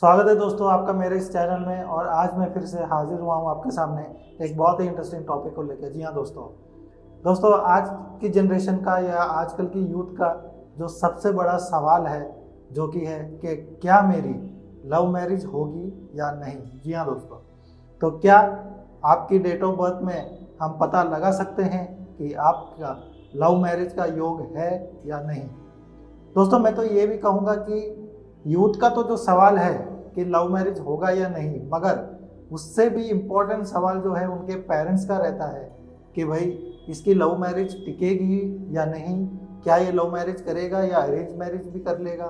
स्वागत है दोस्तों आपका मेरे इस चैनल में। और आज मैं फिर से हाजिर हुआ हूँ आपके सामने एक बहुत ही इंटरेस्टिंग टॉपिक को लेकर। जी हाँ दोस्तों आज की जनरेशन का या आजकल की यूथ का जो सबसे बड़ा सवाल है जो कि है कि क्या मेरी लव मैरिज होगी या नहीं। जी हाँ दोस्तों, तो क्या आपकी डेट ऑफ बर्थ में हम पता लगा सकते हैं कि आपका लव मैरिज का योग है या नहीं। दोस्तों मैं तो ये भी कहूँगा कि यूथ का तो जो सवाल है कि लव मैरिज होगा या नहीं, मगर उससे भी इम्पोर्टेंट सवाल जो है उनके पेरेंट्स का रहता है कि भाई इसकी लव मैरिज टिकेगी या नहीं, क्या ये लव मैरिज करेगा या अरेंज मैरिज भी कर लेगा।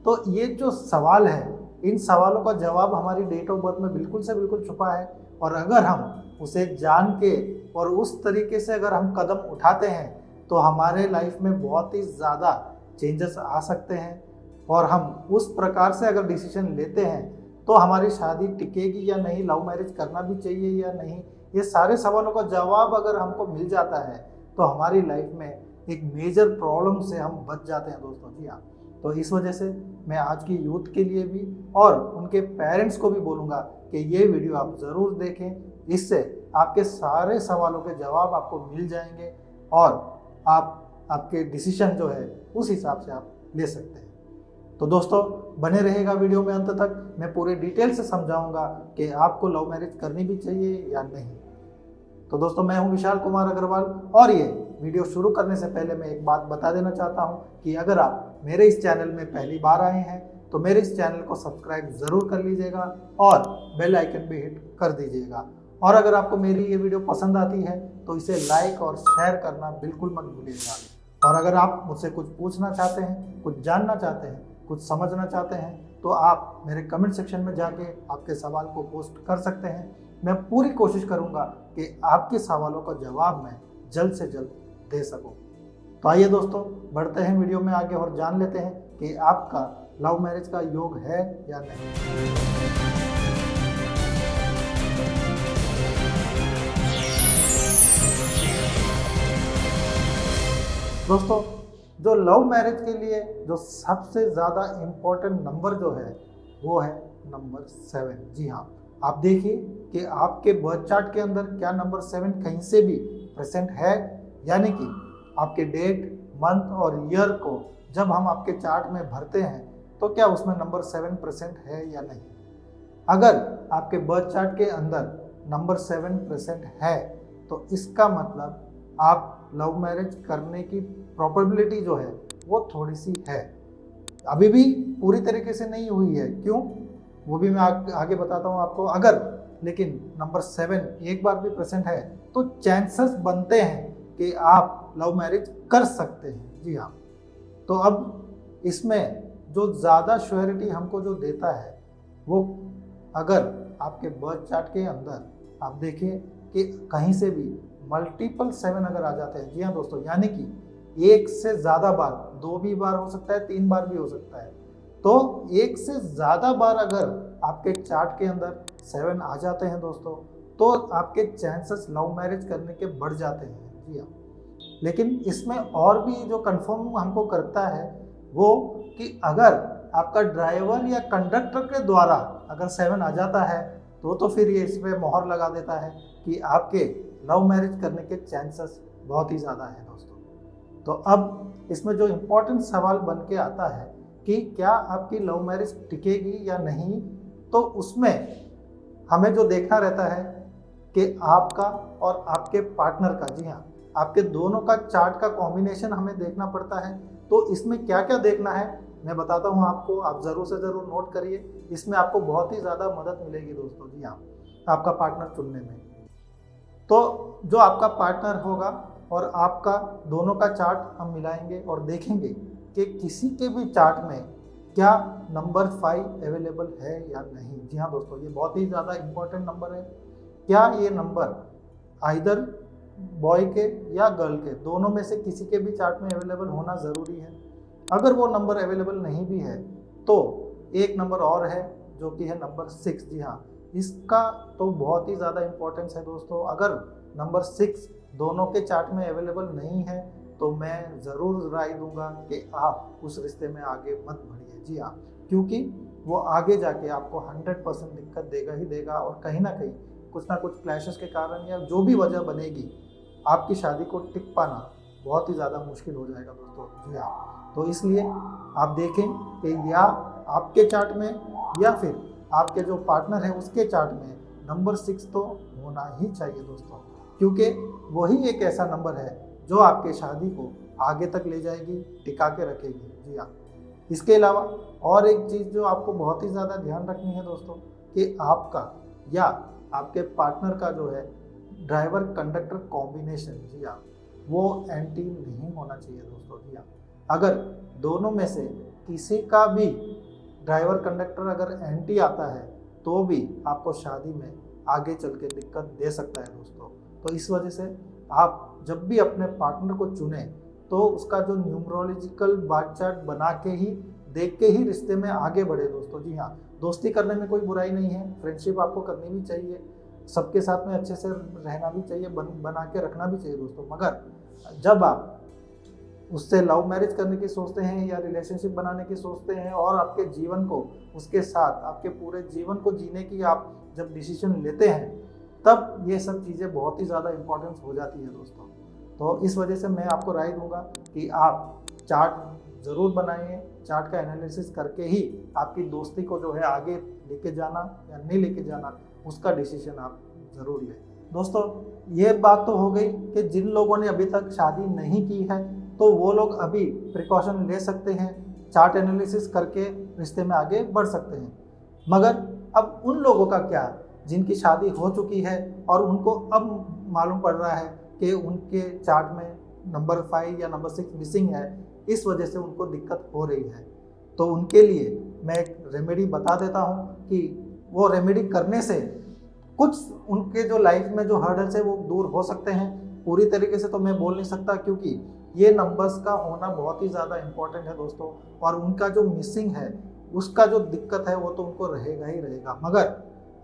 तो ये जो सवाल है, इन सवालों का जवाब हमारी डेट ऑफ बर्थ में बिल्कुल से बिल्कुल छुपा है। और अगर हम उसे जान के और उस तरीके से अगर हम कदम उठाते हैं तो हमारे लाइफ में बहुत ही ज़्यादा चेंजेस आ सकते हैं। और हम उस प्रकार से अगर डिसीजन लेते हैं तो हमारी शादी टिकेगी या नहीं, लव मैरिज करना भी चाहिए या नहीं, ये सारे सवालों का जवाब अगर हमको मिल जाता है तो हमारी लाइफ में एक मेजर प्रॉब्लम से हम बच जाते हैं दोस्तों। जी हाँ, तो इस वजह से मैं आज की यूथ के लिए भी और उनके पेरेंट्स को भी बोलूँगा कि ये वीडियो आप ज़रूर देखें। इससे आपके सारे सवालों के जवाब आपको मिल जाएंगे और आप आपके डिसीजन जो है उस हिसाब से आप ले सकते हैं। तो दोस्तों बने रहेगा वीडियो में अंत तक, मैं पूरे डिटेल से समझाऊंगा कि आपको लव मैरिज करनी भी चाहिए या नहीं। तो दोस्तों मैं हूं विशाल कुमार अग्रवाल और ये वीडियो शुरू करने से पहले मैं एक बात बता देना चाहता हूं कि अगर आप मेरे इस चैनल में पहली बार आए हैं तो मेरे इस चैनल को सब्सक्राइब ज़रूर कर लीजिएगा और बेल आइकन भी हिट कर दीजिएगा। और अगर आपको मेरी ये वीडियो पसंद आती है तो इसे लाइक और शेयर करना बिल्कुल मत भूलिएगा। और अगर आप मुझसे कुछ पूछना चाहते हैं, कुछ जानना चाहते हैं, कुछ समझना चाहते हैं तो आप मेरे कमेंट सेक्शन में जाके आपके सवाल को पोस्ट कर सकते हैं। मैं पूरी कोशिश करूंगा कि आपके सवालों का जवाब मैं जल्द से जल्द दे सकूं। तो आइए दोस्तों बढ़ते हैं वीडियो में आगे और जान लेते हैं कि आपका लव मैरिज का योग है या नहीं। दोस्तों जो लव मैरिज के लिए जो सबसे ज़्यादा इम्पोर्टेंट नंबर जो है वो है नंबर 7। जी हाँ, आप देखिए कि आपके बर्थ चार्ट के अंदर क्या नंबर 7 कहीं से भी प्रेजेंट है, यानी कि आपके डेट, मंथ और ईयर को जब हम आपके चार्ट में भरते हैं तो क्या उसमें नंबर 7 प्रेजेंट है या नहीं। अगर आपके बर्थ चार्ट के अंदर नंबर 7 प्रेजेंट है तो इसका मतलब आप लव मैरिज करने की प्रोबेबिलिटी जो है वो थोड़ी सी है। अभी भी पूरी तरीके से नहीं हुई है, क्यों वो भी मैं आगे बताता हूँ आपको। अगर लेकिन नंबर 7 एक बार भी प्रेजेंट है तो चांसेस बनते हैं कि आप लव मैरिज कर सकते हैं। जी हाँ, तो अब इसमें जो ज़्यादा श्योरिटी हमको जो देता है वो, अगर आपके बर्थ चार्ट के अंदर आप देखिए कि कहीं से भी मल्टीपल 7 अगर आ जाते हैं। जी हाँ दोस्तों, यानी कि एक से ज़्यादा बार, 2 भी बार हो सकता है, 3 बार भी हो सकता है। तो एक से ज़्यादा बार अगर आपके चार्ट के अंदर 7 आ जाते हैं दोस्तों तो आपके चांसेस लव मैरिज करने के बढ़ जाते हैं। जी हाँ, लेकिन इसमें और भी जो कंफर्म हमको करता है वो कि अगर आपका ड्राइवर या कंडक्टर के द्वारा अगर 7 आ जाता है तो फिर ये इस पर मोहर लगा देता है कि आपके लव मैरिज करने के चांसेस बहुत ही ज़्यादा है दोस्तों। तो अब इसमें जो इम्पोर्टेंट सवाल बन के आता है कि क्या आपकी लव मैरिज टिकेगी या नहीं, तो उसमें हमें जो देखना रहता है कि आपका और आपके पार्टनर का, जी हाँ, आपके दोनों का चार्ट का कॉम्बिनेशन हमें देखना पड़ता है। तो इसमें क्या क्या देखना है मैं बताता हूँ आपको, आप ज़रूर से ज़रूर नोट करिए, इसमें आपको बहुत ही ज़्यादा मदद मिलेगी दोस्तों। जी हाँ, आपका पार्टनर चुनने में। तो जो आपका पार्टनर होगा और आपका दोनों का चार्ट हम मिलाएंगे और देखेंगे कि किसी के भी चार्ट में क्या नंबर 5 अवेलेबल है या नहीं। जी हाँ दोस्तों, ये बहुत ही ज़्यादा इम्पोर्टेंट नंबर है। क्या ये नंबर आइदर बॉय के या गर्ल के दोनों में से किसी के भी चार्ट में अवेलेबल होना ज़रूरी है। अगर वो नंबर अवेलेबल नहीं भी है तो एक नंबर और है जो कि है नंबर 6। जी हाँ, इसका तो बहुत ही ज़्यादा इम्पोर्टेंस है दोस्तों। अगर नंबर 6 दोनों के चार्ट में अवेलेबल नहीं है तो मैं ज़रूर राय दूंगा कि आप उस रिश्ते में आगे मत बढ़िए। जी हाँ, क्योंकि वो आगे जाके आपको 100% दिक्कत देगा ही देगा, और कहीं ना कुछ क्लैशेस के कारण या जो भी वजह बनेगी, आपकी शादी को टिक पाना बहुत ही ज़्यादा मुश्किल हो जाएगा दोस्तों। जी हाँ, तो इसलिए आप देखें कि या आपके चार्ट में या फिर आपके जो पार्टनर है उसके चार्ट में नंबर 6 तो होना ही चाहिए दोस्तों, क्योंकि वही एक ऐसा नंबर है जो आपके शादी को आगे तक ले जाएगी, टिका के रखेगी। जी हाँ, इसके अलावा और एक चीज़ जो आपको बहुत ही ज़्यादा ध्यान रखनी है दोस्तों, कि आपका या आपके पार्टनर का जो है ड्राइवर कंडक्टर कॉम्बिनेशन, जी हाँ, वो एंटी नहीं होना चाहिए दोस्तों। जी हाँ, अगर दोनों में से किसी का भी ड्राइवर कंडक्टर अगर एंटी आता है तो भी आपको शादी में आगे चल के दिक्कत दे सकता है दोस्तों। तो इस वजह से आप जब भी अपने पार्टनर को चुने तो उसका जो न्यूमरोलॉजिकल बार चार्ट बना के ही, देख के ही रिश्ते में आगे बढ़े दोस्तों। जी हाँ, दोस्ती करने में कोई बुराई नहीं है, फ्रेंडशिप आपको करनी भी चाहिए, सबके साथ में अच्छे से रहना भी चाहिए, बना के रखना भी चाहिए दोस्तों। मगर जब आप उससे लव मैरिज करने की सोचते हैं या रिलेशनशिप बनाने की सोचते हैं और आपके जीवन को उसके साथ, आपके पूरे जीवन को जीने की आप जब डिसीजन लेते हैं, तब ये सब चीज़ें बहुत ही ज़्यादा इम्पोर्टेंस हो जाती है दोस्तों। तो इस वजह से मैं आपको राय दूंगा कि आप चार्ट ज़रूर बनाइए, चार्ट का एनालिसिस करके ही आपकी दोस्ती को जो है आगे लेके जाना या नहीं लेके जाना, उसका डिसीजन आप ज़रूर लें दोस्तों। ये बात तो हो गई कि जिन लोगों ने अभी तक शादी नहीं की है तो वो लोग अभी प्रिकॉशन ले सकते हैं, चार्ट एनालिसिस करके रिश्ते में आगे बढ़ सकते हैं। मगर अब उन लोगों का क्या जिनकी शादी हो चुकी है और उनको अब मालूम पड़ रहा है कि उनके चार्ट में नंबर 5 या नंबर 6 मिसिंग है, इस वजह से उनको दिक्कत हो रही है, तो उनके लिए मैं एक रेमेडी बता देता हूँ कि वो रेमेडी करने से कुछ उनके जो लाइफ में जो हर्डल्स है वो दूर हो सकते हैं। पूरी तरीके से तो मैं बोल नहीं सकता, क्योंकि ये नंबर्स का होना बहुत ही ज़्यादा इम्पोर्टेंट है दोस्तों, और उनका जो मिसिंग है उसका जो दिक्कत है वो तो उनको रहेगा ही रहेगा। मगर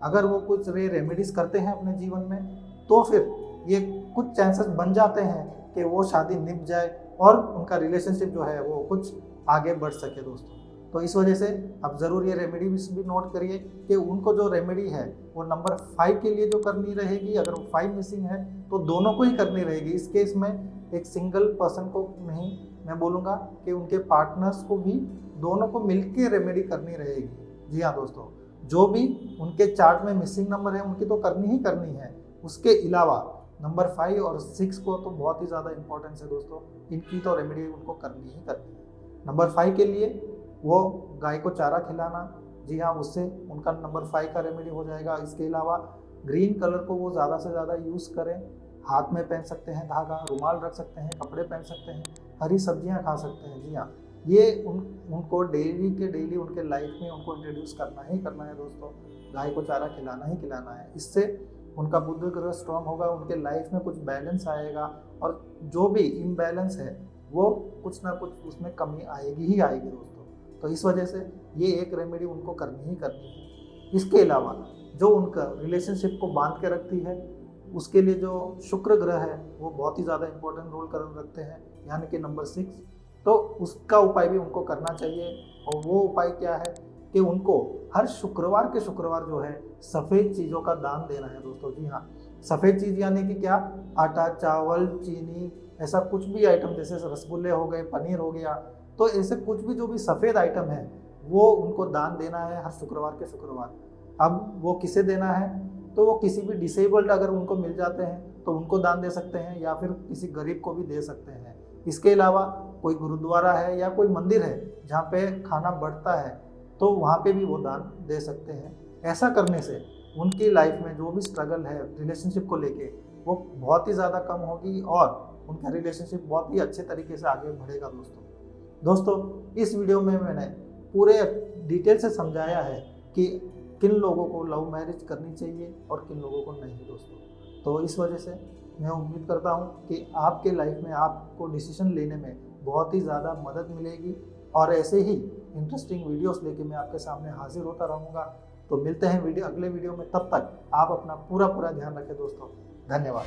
अगर वो कुछ रेमेडीज करते हैं अपने जीवन में तो फिर ये कुछ चांसेस बन जाते हैं कि वो शादी निभ जाए और उनका रिलेशनशिप जो है वो कुछ आगे बढ़ सके दोस्तों। तो इस वजह से आप ज़रूर ये रेमेडी भी नोट करिए कि उनको जो रेमेडी है वो नंबर 5 के लिए जो करनी रहेगी, अगर वो 5 मिसिंग है तो दोनों को ही करनी रहेगी। इस केस में एक सिंगल पर्सन को नहीं, मैं बोलूँगा कि उनके पार्टनर्स को भी, दोनों को मिलकर रेमेडी करनी रहेगी। जी हाँ दोस्तों, जो भी उनके चार्ट में मिसिंग नंबर है उनकी तो करनी ही करनी है। उसके अलावा नंबर 5 और 6 को तो बहुत ही ज़्यादा इंपॉर्टेंस है दोस्तों, इनकी तो रेमेडी उनको करनी ही करनी है। नंबर 5 के लिए वो गाय को चारा खिलाना, जी हाँ, उससे उनका नंबर 5 का रेमेडी हो जाएगा। इसके अलावा ग्रीन कलर को वो ज़्यादा से ज़्यादा यूज़ करें, हाथ में पहन सकते हैं धागा, रुमाल रख सकते हैं, कपड़े पहन सकते हैं, हरी सब्जियां खा सकते हैं। जी हाँ, ये उनको डेली के डेली उनके लाइफ में उनको इंट्रोड्यूस करना ही करना है दोस्तों। गाय को चारा खिलाना ही खिलाना है, इससे उनका बुद्ध ग्रह स्ट्रांग होगा, उनके लाइफ में कुछ बैलेंस आएगा, और जो भी इम्बैलेंस है वो कुछ ना कुछ उसमें कमी आएगी ही आएगी दोस्तों। तो इस वजह से ये एक रेमेडी उनको करनी ही करनी है। इसके अलावा जो उनका रिलेशनशिप को बांध के रखती है, उसके लिए जो शुक्र ग्रह है वो बहुत ही ज़्यादा इंपॉर्टेंट रोल कर रखते हैं, यानी कि नंबर 6। तो उसका उपाय भी उनको करना चाहिए, और वो उपाय क्या है कि उनको हर शुक्रवार के शुक्रवार जो है सफ़ेद चीज़ों का दान देना है दोस्तों। जी हाँ, सफ़ेद चीज़ यानी कि क्या, आटा, चावल, चीनी, ऐसा कुछ भी आइटम, जैसे रसगुल्ले हो गए, पनीर हो गया, तो ऐसे कुछ भी जो भी सफ़ेद आइटम है वो उनको दान देना है हर शुक्रवार के शुक्रवार। अब वो किसे देना है, तो वो किसी भी डिसेबल्ड अगर उनको मिल जाते हैं तो उनको दान दे सकते हैं, या फिर किसी गरीब को भी दे सकते हैं। इसके अलावा कोई गुरुद्वारा है या कोई मंदिर है जहाँ पे खाना बढ़ता है तो वहाँ पे भी वो दान दे सकते हैं। ऐसा करने से उनकी लाइफ में जो भी स्ट्रगल है रिलेशनशिप को लेके वो बहुत ही ज़्यादा कम होगी, और उनका रिलेशनशिप बहुत ही अच्छे तरीके से आगे बढ़ेगा दोस्तों। इस वीडियो में मैंने पूरे डिटेल से समझाया है कि किन लोगों को लव मैरिज करनी चाहिए और किन लोगों को नहीं दोस्तों। तो इस वजह से मैं उम्मीद करता हूँ कि आपके लाइफ में आपको डिसीजन लेने में बहुत ही ज़्यादा मदद मिलेगी, और ऐसे ही इंटरेस्टिंग वीडियोस लेके मैं आपके सामने हाजिर होता रहूँगा। तो मिलते हैं अगले वीडियो में, तब तक आप अपना पूरा ध्यान रखें दोस्तों। धन्यवाद।